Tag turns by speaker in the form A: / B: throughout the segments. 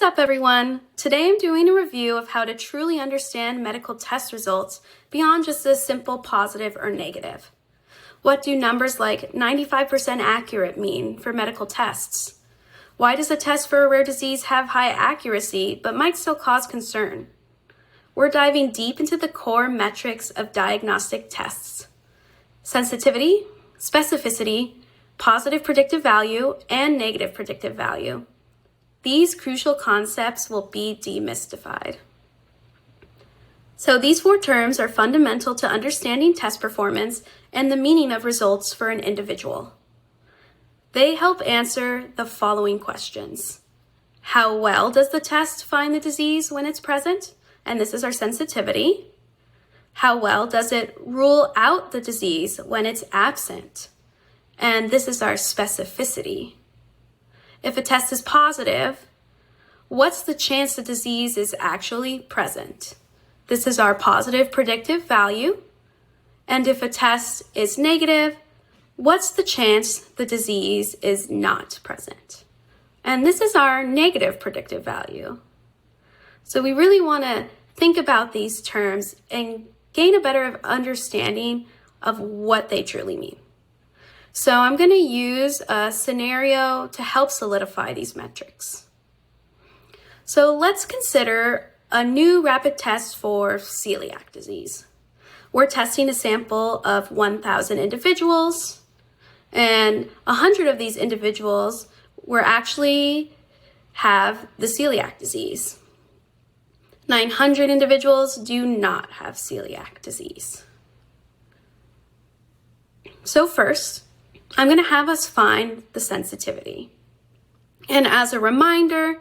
A: up, everyone? Today I'm doing a review of how to truly understand medical test results beyond just a simple positive or negative. What do numbers like 95% accurate mean for medical tests? Why does a test for a rare disease have high accuracy but might still cause concern? We're diving deep into the core metrics of diagnostic tests: sensitivity, specificity, positive predictive value, and negative predictive value. These crucial concepts will be demystified. So these four terms are fundamental to understanding test performance and the meaning of results for an individual. They help answer the following questions. How well does the test find the disease when it's present? And this is our sensitivity. How well does it rule out the disease when it's absent? And this is our specificity. If a test is positive, what's the chance the disease is actually present? This is our positive predictive value. And if a test is negative, what's the chance the disease is not present? And this is our negative predictive value. So we really want to think about these terms and gain a better understanding of what they truly mean. So I'm going to use a scenario to help solidify these metrics. So let's consider a new rapid test for celiac disease. We're testing a sample of 1,000 individuals, and 100 of these individuals will actually have the celiac disease. 900 individuals do not have celiac disease. So first, I'm going to have us find the sensitivity. And as a reminder,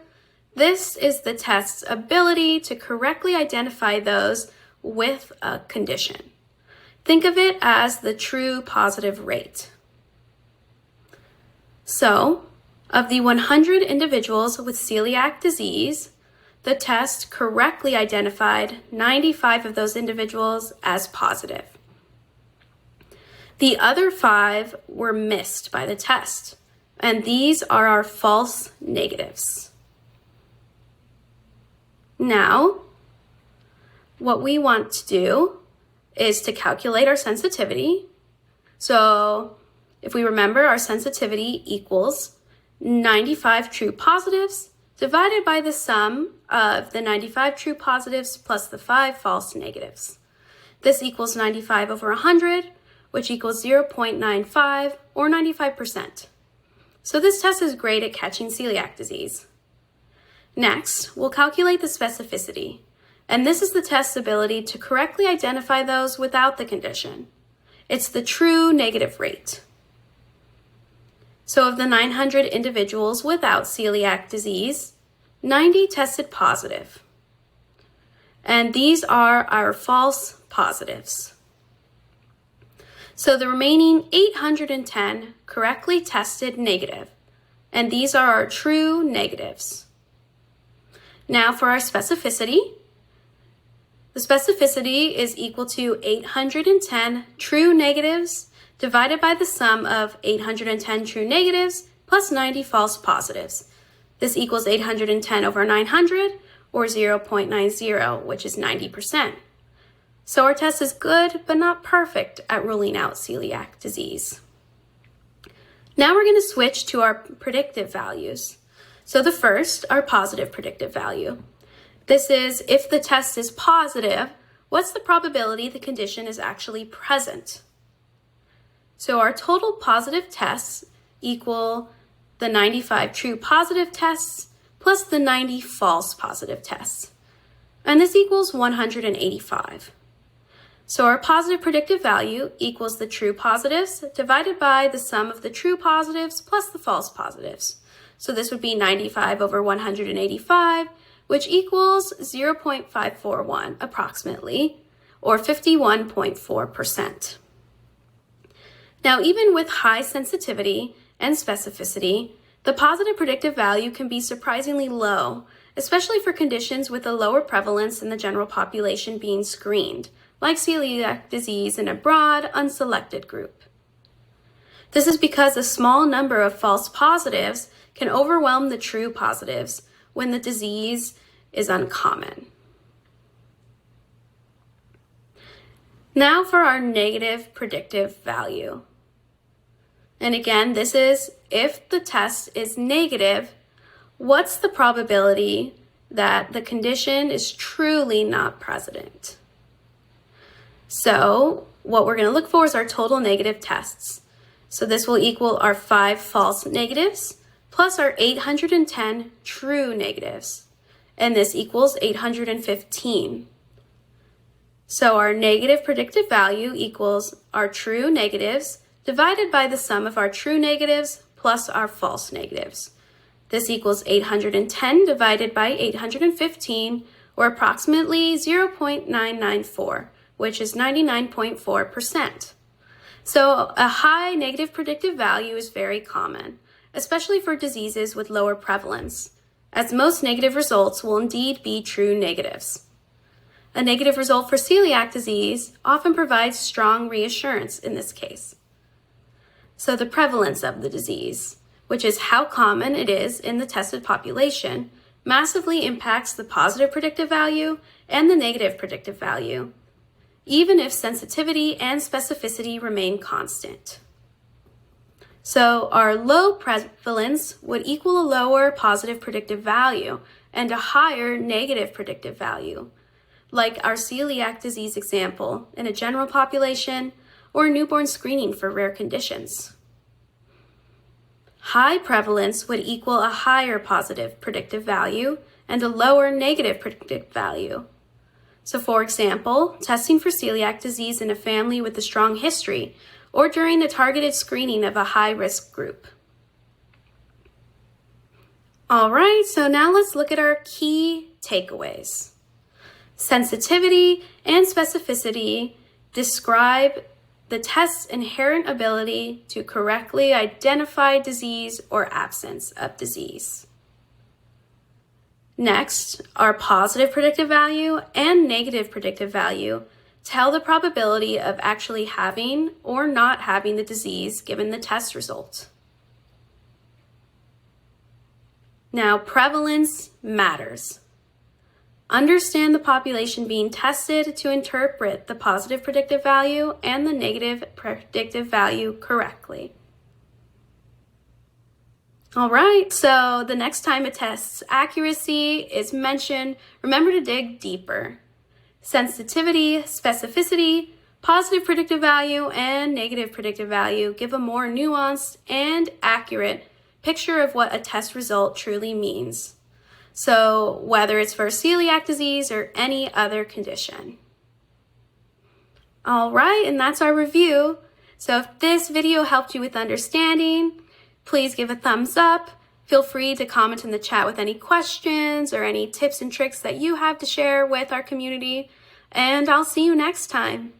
A: this is the test's ability to correctly identify those with a condition. Think of it as the true positive rate. So, of the 100 individuals with celiac disease, the test correctly identified 95 of those individuals as positive. The other 5 were missed by the test, and these are our false negatives. Now, what we want to do is to calculate our sensitivity. So if we remember, our sensitivity equals 95 true positives divided by the sum of the 95 true positives plus the 5 false negatives. This equals 95 over 100, which equals 0.95 or 95%. So this test is great at catching celiac disease. Next, we'll calculate the specificity, and this is the test's ability to correctly identify those without the condition. It's the true negative rate. So of the 900 individuals without celiac disease, 90 tested positive. And these are our false positives. So the remaining 810 correctly tested negative, and these are our true negatives. Now for our specificity, the specificity is equal to 810 true negatives divided by the sum of 810 true negatives plus 90 false positives. This equals 810 over 900 or 0.90, which is 90%. So our test is good, but not perfect at ruling out celiac disease. Now we're going to switch to our predictive values. So the first, our positive predictive value. This is if the test is positive, what's the probability the condition is actually present? So our total positive tests equal the 95 true positive tests plus the 90 false positive tests. And this equals 185. So our positive predictive value equals the true positives divided by the sum of the true positives plus the false positives. So this would be 95 over 185, which equals 0.541 approximately, or 51.4%. Now, even with high sensitivity and specificity, the positive predictive value can be surprisingly low, especially for conditions with a lower prevalence in the general population being screened, like celiac disease in a broad, unselected group. This is because a small number of false positives can overwhelm the true positives, when the disease is uncommon. Now for our negative predictive value. And again, this is if the test is negative, what's the probability that the condition is truly not present? So what we're going to look for is our total negative tests. So this will equal our 5 false negatives plus our 810 true negatives. And this equals 815. So our negative predictive value equals our true negatives divided by the sum of our true negatives plus our false negatives. This equals 810 divided by 815, or approximately 0.994, which is 99.4%. So a high negative predictive value is very common, especially for diseases with lower prevalence, as most negative results will indeed be true negatives. A negative result for celiac disease often provides strong reassurance in this case. So the prevalence of the disease, which is how common it is in the tested population, massively impacts the positive predictive value and the negative predictive value, even if sensitivity and specificity remain constant. So our low prevalence would equal a lower positive predictive value and a higher negative predictive value, like our celiac disease example in a general population or newborn screening for rare conditions. High prevalence would equal a higher positive predictive value and a lower negative predictive value. So for example, testing for celiac disease in a family with a strong history or during the targeted screening of a high-risk group. All right, so now let's look at our key takeaways. Sensitivity and specificity describe the test's inherent ability to correctly identify disease or absence of disease. Next, our positive predictive value and negative predictive value tell the probability of actually having or not having the disease given the test result. Now, prevalence matters. Understand the population being tested to interpret the positive predictive value and the negative predictive value correctly. All right, so the next time a test's accuracy is mentioned, remember to dig deeper. Sensitivity, specificity, positive predictive value, and negative predictive value give a more nuanced and accurate picture of what a test result truly means. So whether it's for celiac disease or any other condition. All right, and that's our review. So if this video helped you with understanding, please give a thumbs up. Feel free to comment in the chat with any questions or any tips and tricks that you have to share with our community. And I'll see you next time.